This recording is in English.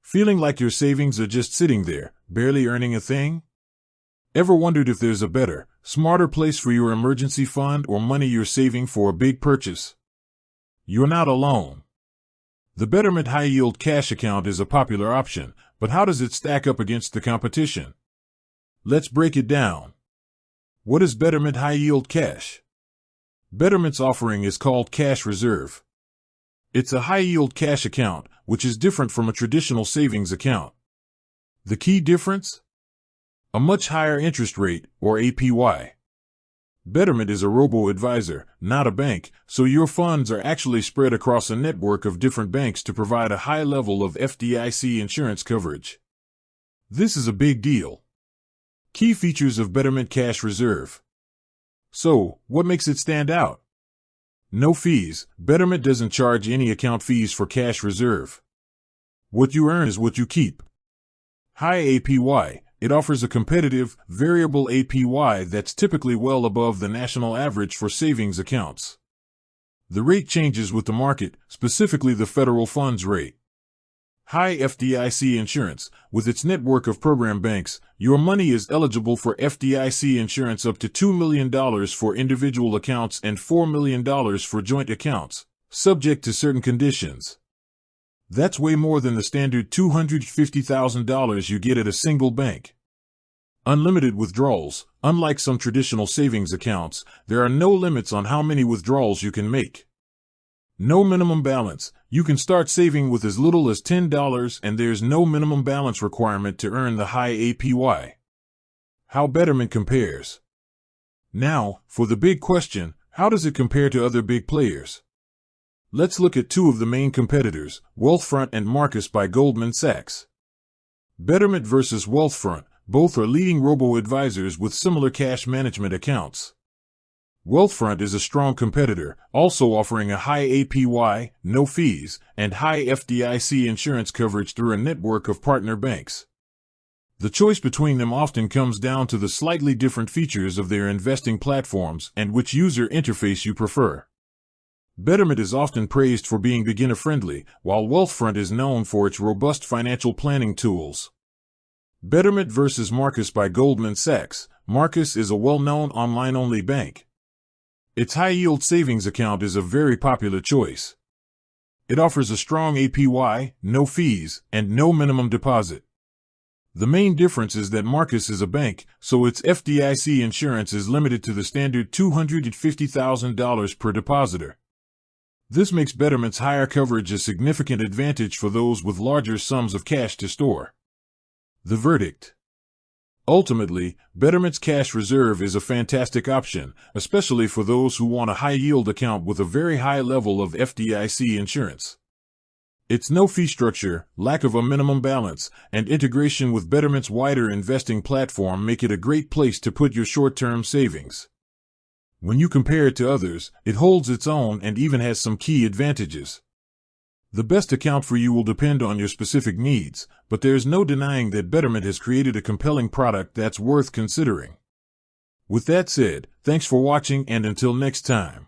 Feeling like your savings are just sitting there, barely earning a thing? Ever wondered if there's a better, smarter place for your emergency fund or money you're saving for a big purchase? You're not alone. The Betterment High Yield Cash Account is a popular option, but how does it stack up against the competition? Let's break it down. What is Betterment High Yield Cash? Betterment's offering is called Cash Reserve. It's a high-yield cash account, which is different from a traditional savings account. The key difference? A much higher interest rate, or APY. Betterment is a robo-advisor, not a bank, so your funds are actually spread across a network of different banks to provide a high level of FDIC insurance coverage. This is a big deal. Key features of Betterment Cash Reserve. So, what makes it stand out? No fees. Betterment doesn't charge any account fees for Cash Reserve. What you earn is what you keep. High APY. It offers a competitive, variable APY that's typically well above the national average for savings accounts. The rate changes with the market, specifically the federal funds rate. High FDIC insurance. With its network of program banks, your money is eligible for FDIC insurance up to $2 million for individual accounts and $4 million for joint accounts, subject to certain conditions. That's way more than the standard $250,000 you get at a single bank. Unlimited withdrawals. Unlike some traditional savings accounts, there are no limits on how many withdrawals you can make. No minimum balance. You can start saving with as little as $10 and there's no minimum balance requirement to earn the high APY. How Betterment compares. Now, for the big question, how does it compare to other big players? Let's look at two of the main competitors, Wealthfront and Marcus by Goldman Sachs. Betterment versus Wealthfront. Both are leading robo-advisors with similar cash management accounts. Wealthfront is a strong competitor, also offering a high APY, no fees, and high FDIC insurance coverage through a network of partner banks. The choice between them often comes down to the slightly different features of their investing platforms and which user interface you prefer. Betterment is often praised for being beginner-friendly, while Wealthfront is known for its robust financial planning tools. Betterment versus Marcus by Goldman Sachs. Marcus is a well-known online-only bank. Its high-yield savings account is a very popular choice. It offers a strong APY, no fees, and no minimum deposit. The main difference is that Marcus is a bank, so its FDIC insurance is limited to the standard $250,000 per depositor. This makes Betterment's higher coverage a significant advantage for those with larger sums of cash to store. The verdict. Ultimately, Betterment's Cash Reserve is a fantastic option, especially for those who want a high-yield account with a very high level of FDIC insurance. Its no-fee structure, lack of a minimum balance, and integration with Betterment's wider investing platform make it a great place to put your short-term savings. When you compare it to others, it holds its own and even has some key advantages. The best account for you will depend on your specific needs, but there's no denying that Betterment has created a compelling product that's worth considering. With that said, thanks for watching and until next time.